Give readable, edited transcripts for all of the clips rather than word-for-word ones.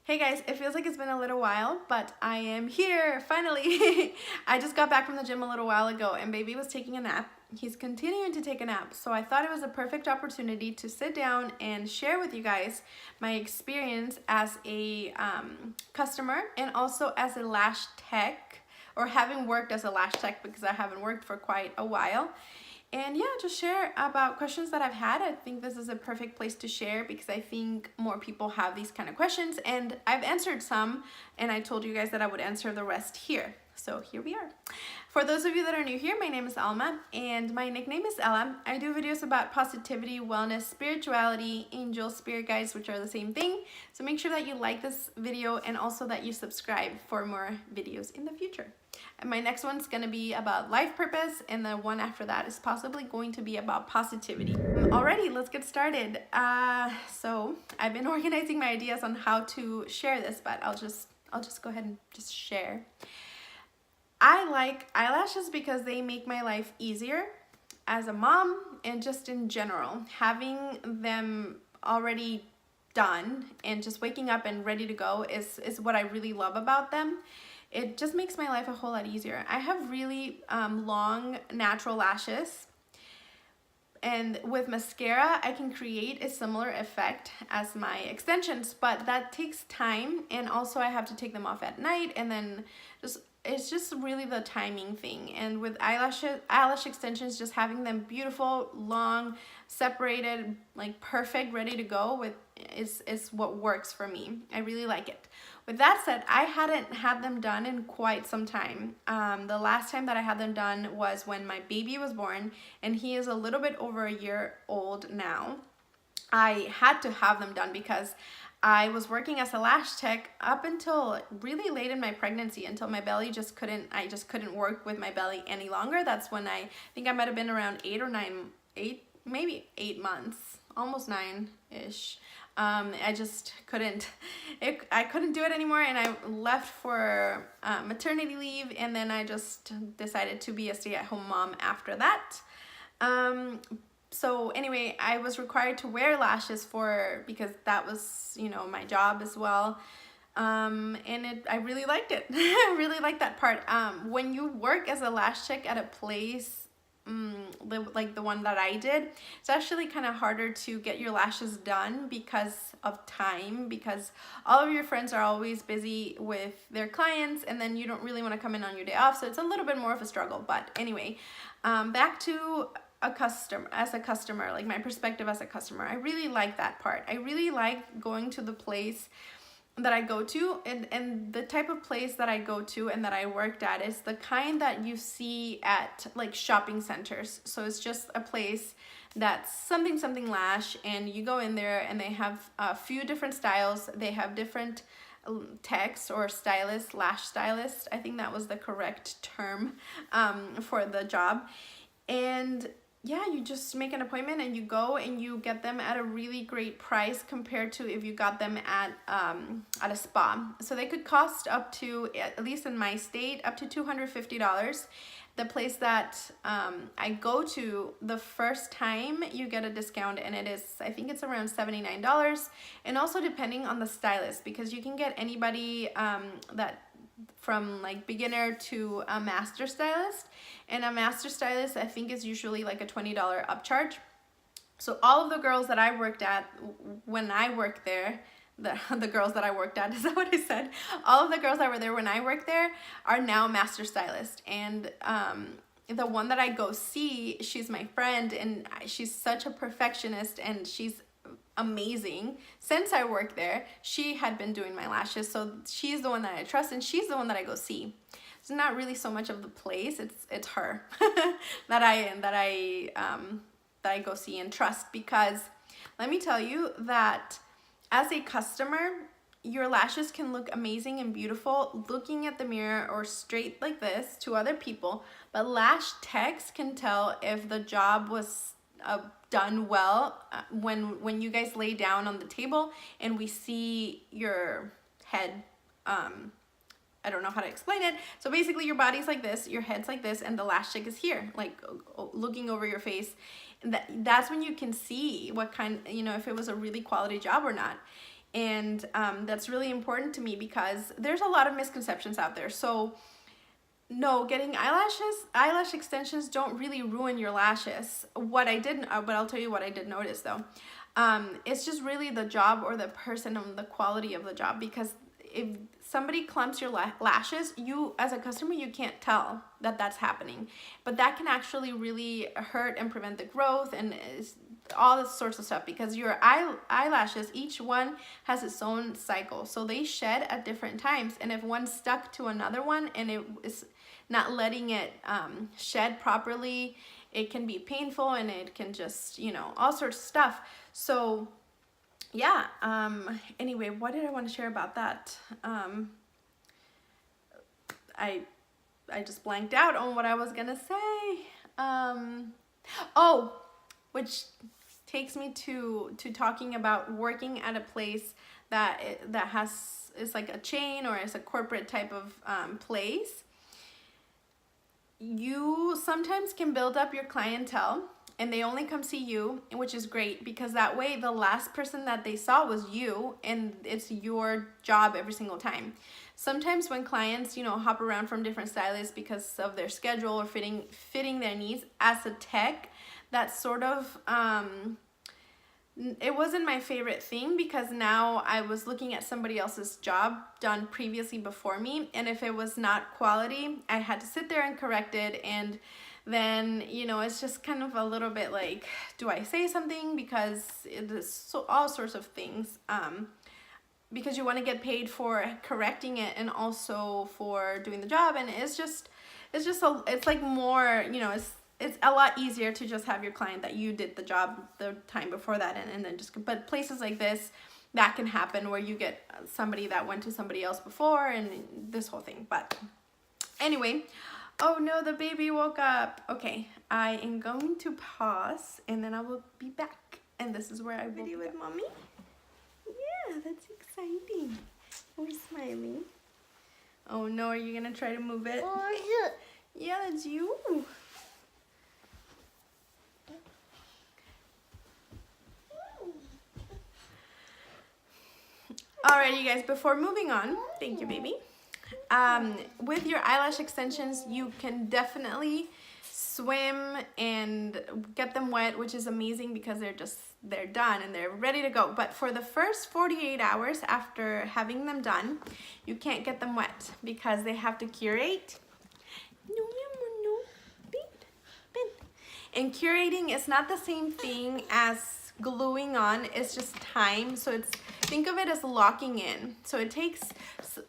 Hey guys, it feels like it's been a little while, but I am here, finally. I just got back from the gym a little while ago and baby was taking a nap. He's continuing to take a nap, so I thought it was a perfect opportunity to sit down and share with you guys my experience as a customer and also as a lash tech, or having worked as a lash tech because I haven't worked for quite a while. And yeah, just share about questions that I've had. I think this is a perfect place to share because I think more people have these kind of questions, and I've answered some and I told you guys that I would answer the rest here. So here we are. For those of you that are new here, my name is Alma and my nickname is Ella. I do videos about positivity, wellness, spirituality, angel, spirit guides, which are the same thing. So make sure that you like this video and also that you subscribe for more videos in the future. And my next one's gonna be about life purpose, and the one after that is possibly going to be about positivity. Alrighty, let's get started. So I've been organizing my ideas on how to share this, but I'll just go ahead and just share. I like eyelashes because they make my life easier as a mom, and just in general, having them already done and just waking up and ready to go is what I really love about them. It just makes my life a whole lot easier. I have really long natural lashes, and with mascara I can create a similar effect as my extensions, but that takes time, and also I have to take them off at night, and then it's just really the timing thing. And with eyelash extensions, just having them beautiful, long, separated, like perfect, ready to go with is what works for me. I really like it. With that said, I hadn't had them done in quite some time. The last time that I had them done was when my baby was born, and he is a little bit over a year old now. I had to have them done because I was working as a lash tech up until really late in my pregnancy, until my belly I just couldn't work with my belly any longer. That's when I think I might have been around maybe 8 months, almost 9-ish. I just couldn't do it anymore, and I left for maternity leave, and then I just decided to be a stay-at-home mom after that. So anyway, I was required to wear lashes because that was, you know, my job as well. And I really liked it. I really liked that part. When you work as a lash tech at a place like the one that I did, it's actually kind of harder to get your lashes done because of time, because all of your friends are always busy with their clients, and then you don't really want to come in on your day off, so it's a little bit more of a struggle. But anyway, back to as a customer, like my perspective as a customer, I really like that part. I really like going to the place that I go to, and the type of place that I go to and that I worked at is the kind that you see at like shopping centers. So it's just a place that's something lash, and you go in there and they have a few different styles. They have different techs or stylists, lash stylists. I think that was the correct term for the job. And yeah, you just make an appointment and you go and you get them at a really great price compared to if you got them at a spa. So they could cost up to, at least in my state, up to $250. The place that I go to the first time, you get a discount, and I think it's around $79. And also depending on the stylist, because you can get anybody from like beginner to a master stylist, and a master stylist I think is usually like a $20 upcharge. So all of the girls that I worked at when I worked there, the girls that I worked at, is that what I said? All of the girls that were there when I worked there are now master stylists. And the one that I go see, she's my friend, and she's such a perfectionist, and she's amazing. Since I worked there, she had been doing my lashes, so she's the one that I trust, and she's the one that I go see. It's not really so much of the place, it's her that I go see and trust, because let me tell you that as a customer, your lashes can look amazing and beautiful looking at the mirror or straight like this to other people, but lash techs can tell if the job was done well when you guys lay down on the table and we see your head. I don't know how to explain it. So basically your body's like this, your head's like this, and the lash tech is here, like looking over your face. And that's when you can see what kind, you know, if it was a really quality job or not. And that's really important to me because there's a lot of misconceptions out there. So no, getting eyelash extensions don't really ruin your lashes. What I did, but I'll tell you what I did notice though. It's just really the job or the person and the quality of the job, because if somebody clumps your lashes, you as a customer, you can't tell that that's happening, but that can actually really hurt and prevent the growth and all this sorts of stuff, because your eyelashes, each one has its own cycle, so they shed at different times, and if one stuck to another one and it is not letting it shed properly, it can be painful, and it can just, you know, all sorts of stuff. So yeah, anyway, what did I want to share about that? I just blanked out on what I was gonna say. Oh, which takes me to talking about working at a place that is like a chain or is a corporate type of place. You sometimes can build up your clientele and they only come see you, which is great, because that way the last person that they saw was you, and it's your job every single time. Sometimes when clients, you know, hop around from different stylists because of their schedule or fitting their needs, as a tech, that's sort of it wasn't my favorite thing, because now I was looking at somebody else's job done previously before me, and if it was not quality, I had to sit there and correct it, and then, you know, it's just kind of a little bit like, do I say something, because it is so all sorts of things, because you want to get paid for correcting it and also for doing the job, and it's like more, you know, it's a lot easier to just have your client that you did the job the time before that, and then just, but places like this, that can happen where you get somebody that went to somebody else before and this whole thing. But anyway, oh no, the baby woke up. Okay, I am going to pause and then I will be back. And this is where I will be with mommy. Yeah, that's exciting. We're smiling. Oh no, are you gonna try to move it? Oh, yeah, that's you. Alright, you guys, before moving on, thank you, baby. With your eyelash extensions, you can definitely swim and get them wet, which is amazing because they're done and they're ready to go. But for the first 48 hours after having them done, you can't get them wet because they have to curate. No, no, no. And curating is not the same thing as gluing on, it's just time. So think of it as locking in. So it takes,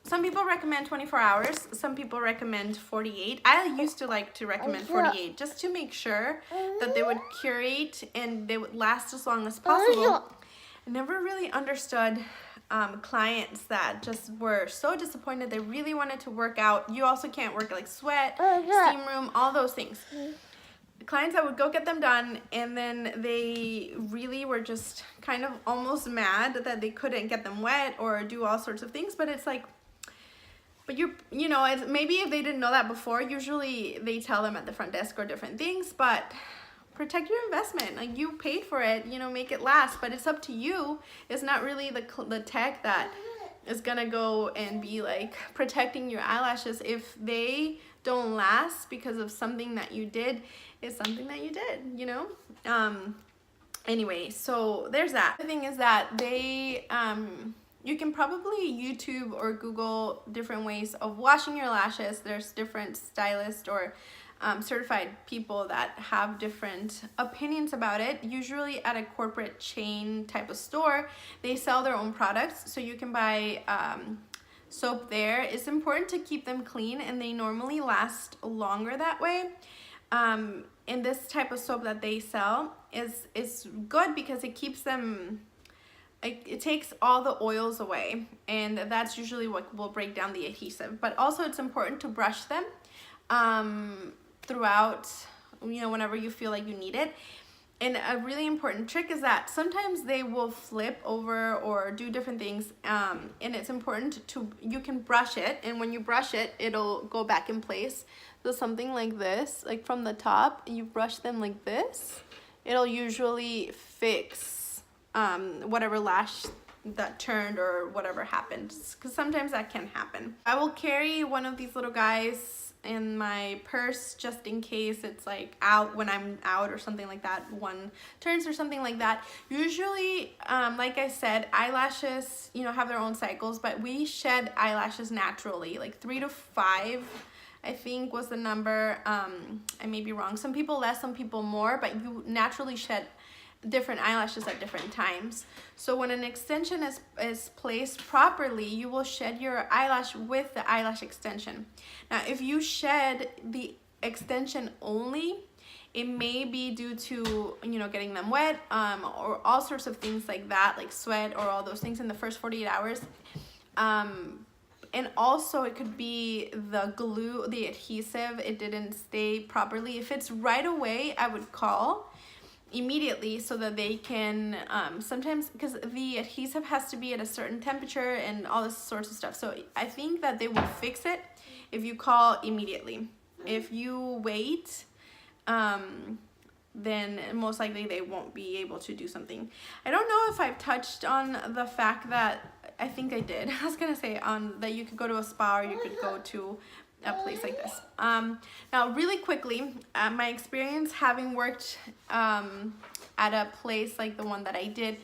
some people recommend 24 hours, some people recommend 48. I used to like to recommend 48 just to make sure that they would curate and they would last as long as possible. I never really understood clients that just were so disappointed. They really wanted to work out. You also can't work like sweat, steam room, all those things. Clients that would go get them done, and then they really were just kind of almost mad that they couldn't get them wet or do all sorts of things. But it's like, but you know, it's, maybe if they didn't know that before, usually they tell them at the front desk or different things, but protect your investment. Like, you paid for it, you know, make it last, but it's up to you. It's not really the tech that is gonna go and be like protecting your eyelashes. If they don't last because of something that you did, it's something that you did, you know. Anyway, so there's that. The thing is that they you can probably YouTube or Google different ways of washing your lashes. There's different stylists or certified people that have different opinions about it. Usually at a corporate chain type of store, they sell their own products, so you can buy soap there. It's important to keep them clean, and they normally last longer that way. And this type of soap that they sell is good because it keeps them, it takes all the oils away, and that's usually what will break down the adhesive. But also it's important to brush them throughout, you know, whenever you feel like you need it. And a really important trick is that sometimes they will flip over or do different things, and it's important to, you can brush it, and when you brush it, it'll go back in place. So something like this, like from the top, you brush them like this, it'll usually fix whatever lash that turned or whatever happened, because sometimes that can happen. I will carry one of these little guys in my purse just in case it's like out when I'm out or something like that, one turns or something like that. Usually, like I said, eyelashes, you know, have their own cycles, but we shed eyelashes naturally, like 3 to 5, I think was the number. I may be wrong. Some people less, some people more, but you naturally shed different eyelashes at different times. So when an extension is placed properly, you will shed your eyelash with the eyelash extension. Now, if you shed the extension only, it may be due to, you know, getting them wet, or all sorts of things like that, like sweat or all those things in the first 48 hours. And also it could be the glue, the adhesive, it didn't stay properly. If it's right away, I would call immediately so that they can, sometimes, because the adhesive has to be at a certain temperature and all this sorts of stuff. So I think that they will fix it if you call immediately. If you wait, then most likely they won't be able to do something. I don't know if I've touched on the fact that, I think I did. I was gonna say that you could go to a spa or you could go to a place like this. Now really quickly, my experience having worked at a place like the one that I did,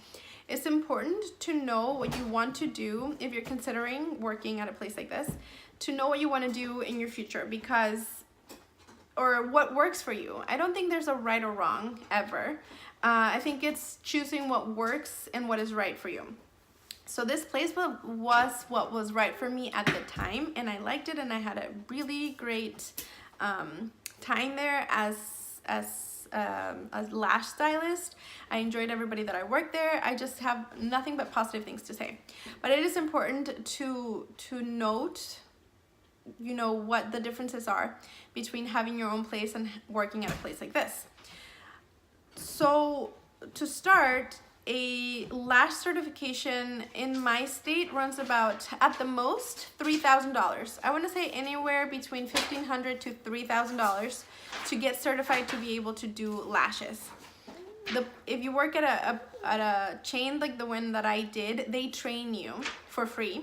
it's important to know what you want to do if you're considering working at a place like this, to know what you want to do in your future, because or what works for you. I don't think there's a right or wrong ever. I think it's choosing what works and what is right for you. So this place was what was right for me at the time, and I liked it, and I had a really great time there as a lash stylist. I enjoyed everybody that I worked there. I just have nothing but positive things to say. But it is important to note, you know, what the differences are between having your own place and working at a place like this. So to start, a lash certification in my state runs about, at the most, $3,000. I want to say anywhere between $1,500 to $3,000 to get certified to be able to do lashes. If you work at a chain like the one that I did, they train you for free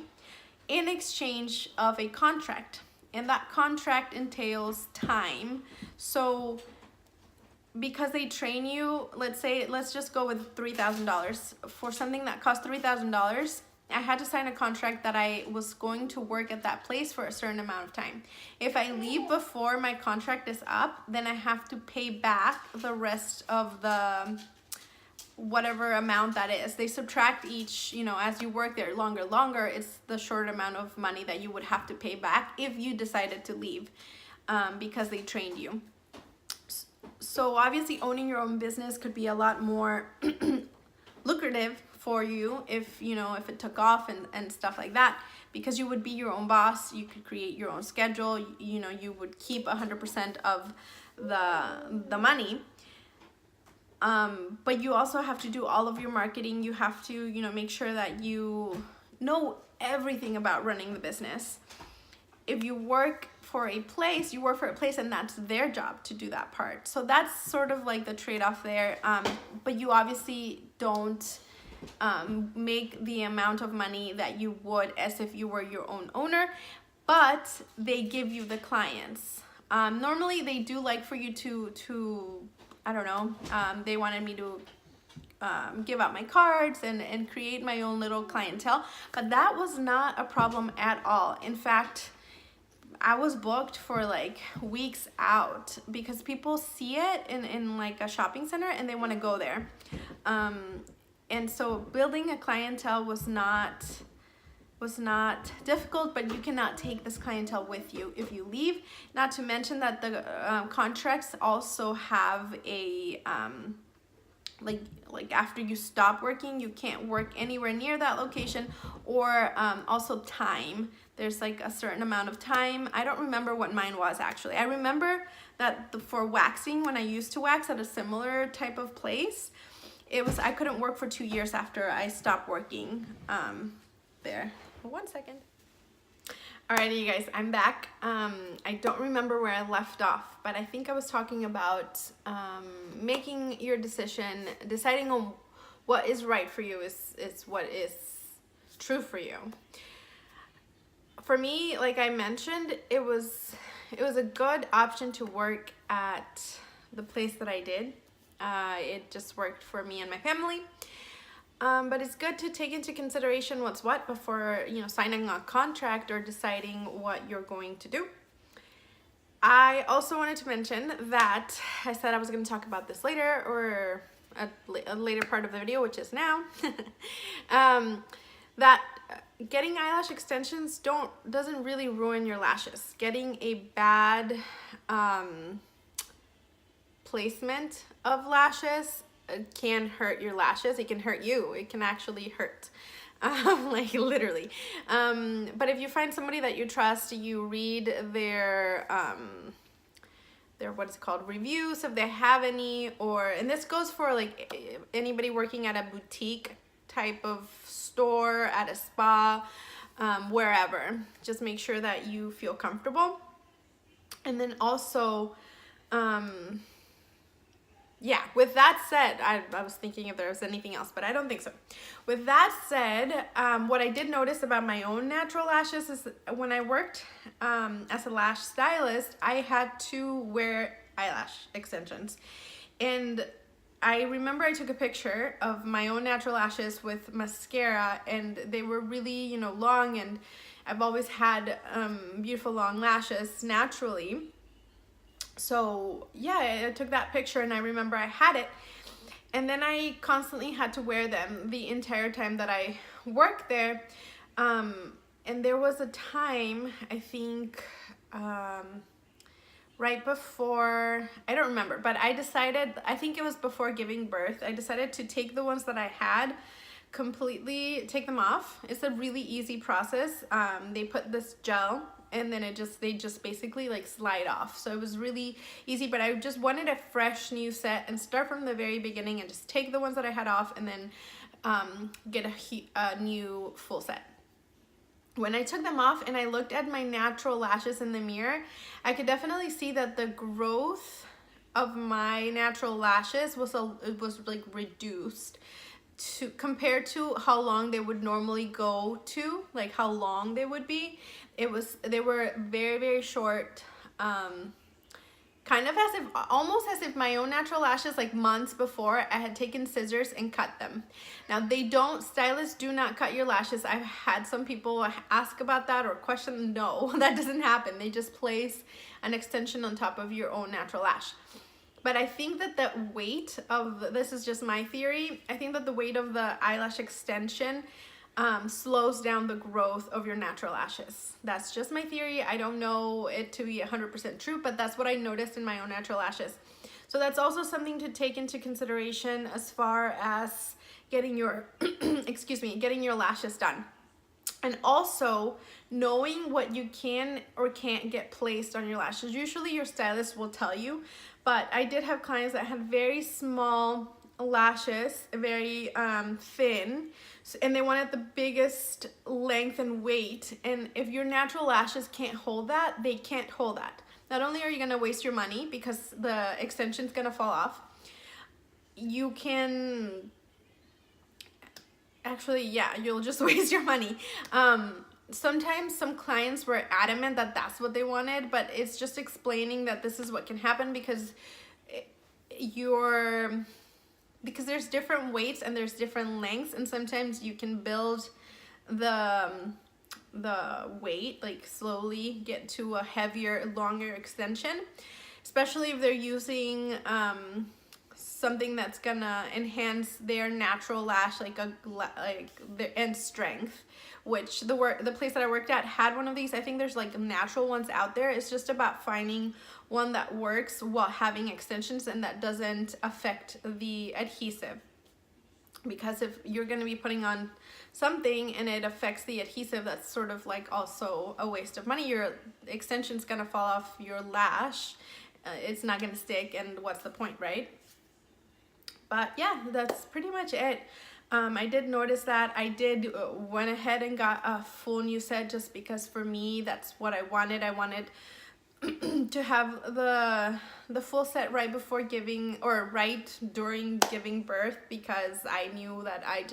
in exchange of a contract, and that contract entails time. So because they train you, let's just go with $3,000. For something that cost $3,000, I had to sign a contract that I was going to work at that place for a certain amount of time. If I leave before my contract is up, then I have to pay back the rest of the whatever amount that is. They subtract each, you know, as you work there longer, it's the short amount of money that you would have to pay back if you decided to leave, because they trained you. So obviously owning your own business could be a lot more lucrative for you if, you know, if it took off and stuff like that, because you would be your own boss. You could create your own schedule, you know, you would keep 100% of the money. But you also have to do all of your marketing. You have to, you know, make sure that you know everything about running the business. If you work for a place, you work for a place, and that's their job to do that part. So that's sort of like the trade-off there. But you obviously don't make the amount of money that you would as if you were your own owner, but they give you the clients. Normally they do like for you to I don't know, they wanted me to give out my cards and create my own little clientele, but that was not a problem at all. In fact, I was booked for like weeks out because people see it in like a shopping center and they want to go there. And so building a clientele was not difficult, but you cannot take this clientele with you if you leave. Not to mention that the contracts also have a like after you stop working, you can't work anywhere near that location, or also time. There's like a certain amount of time. I don't remember what mine was actually. I remember that for waxing, when I used to wax at a similar type of place, it was, I couldn't work for 2 years after I stopped working there. 1 second. Alrighty, you guys, I'm back. I don't remember where I left off, but I think I was talking about making your decision, deciding on what is right for you is what is true for you. For me, like I mentioned, it was a good option to work at the place that I did. It just worked for me and my family. But it's good to take into consideration what's what before, you know, signing a contract or deciding what you're going to do. I also wanted to mention that I said I was going to talk about this later, or a later part of the video, which is now, that getting eyelash extensions doesn't really ruin your lashes. Getting a bad placement of lashes can hurt your lashes. It can hurt you. It can actually hurt. Like literally. But if you find somebody that you trust, you read their what is it called, reviews, if they have any, and this goes for like anybody working at a boutique type of store, at a spa, wherever. Just make sure that you feel comfortable. And then also, yeah, with that said, I was thinking if there was anything else, but I don't think so. With that said, what I did notice about my own natural lashes is when I worked as a lash stylist, I had to wear eyelash extensions. And I remember I took a picture of my own natural lashes with mascara, and they were really, you know, long, and I've always had beautiful long lashes naturally. So yeah, I took that picture and I remember I had it, and then I constantly had to wear them the entire time that I worked there. And there was a time, I think, right before, I don't remember, but I decided, I think it was before giving birth, I decided to take the ones that I had, completely take them off. It's a really easy process. They put this gel, and then they just basically like slide off. So it was really easy, but I just wanted a fresh new set and start from the very beginning and just take the ones that I had off and then get a new full set. When I took them off and I looked at my natural lashes in the mirror, I could definitely see that the growth of my natural lashes was like reduced compared to how long they would normally go to, like how long they would be. They were very, very short, kind of almost as if my own natural lashes, like months before, I had taken scissors and cut them. Now stylists do not cut your lashes. I've had some people ask about that or question. No, that doesn't happen. They just place an extension on top of your own natural lash. But I think that the weight of, this is just my theory, I think that the weight of the eyelash extension slows down the growth of your natural lashes. That's just my theory. I don't know it to be 100% true, but that's what I noticed in my own natural lashes. So that's also something to take into consideration as far as getting your, excuse me, getting your lashes done. And also knowing what you can or can't get placed on your lashes. Usually your stylist will tell you, but I did have clients that had very small lashes, very thin, and they wanted the biggest length and weight. And if your natural lashes can't hold that, they can't hold that. Not only are you gonna waste your money because the extension's gonna fall off, you can actually, yeah, you'll just waste your money. Sometimes some clients were adamant that that's what they wanted, but it's just explaining that this is what can happen because there's different weights and there's different lengths, and sometimes you can build the weight, like slowly get to a heavier, longer extension, especially if they're using something that's gonna enhance their natural lash, like their end strength, which the place that I worked at had one of these. I think there's like natural ones out there. It's just about finding one that works while having extensions and that doesn't affect the adhesive. Because if you're gonna be putting on something and it affects the adhesive, that's sort of like also a waste of money. Your extension's gonna fall off your lash. It's not gonna stick, and what's the point, right? But yeah, that's pretty much it. I did notice that I went ahead and got a full new set just because for me, that's what I wanted. I wanted to have the full set right before giving, or right during giving birth, because I knew that I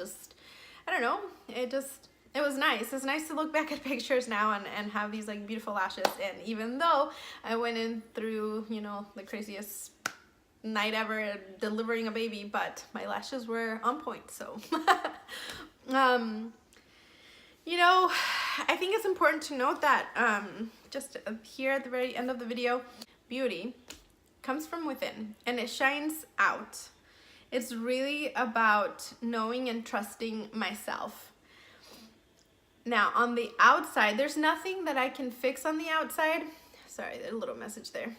don't know, it just it was nice. It's nice to look back at pictures now and have these like beautiful lashes. And even though I went in through, you know, the craziest night ever delivering a baby, but my lashes were on point. So you know, I think it's important to note that just here at the very end of the video, beauty comes from within and it shines out. It's really about knowing and trusting myself. Now, on the outside, there's nothing that I can fix on the outside. Sorry, there's a little message there.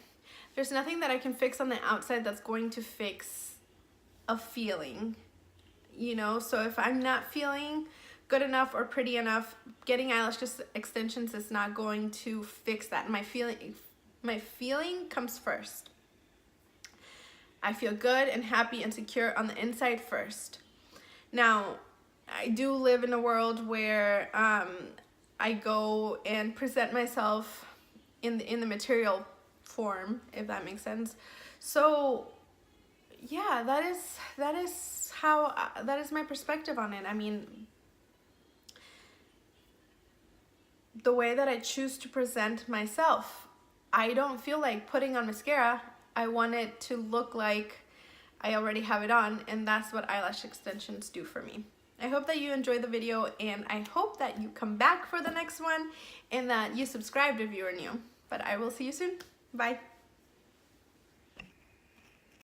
There's nothing that I can fix on the outside that's going to fix a feeling, you know? So if I'm not feeling good enough or pretty enough, getting eyelash extensions is not going to fix that. My feeling comes first. I feel good and happy and secure on the inside first. Now, I do live in a world where I go and present myself in the material form, if that makes sense. So yeah, that is how that is my perspective on it. I mean, the way that I choose to present myself, I don't feel like putting on mascara. I want it to look like I already have it on, and that's what eyelash extensions do for me. I hope that you enjoyed the video, and I hope that you come back for the next one and that you subscribed if you are new. But I will see you soon. Bye.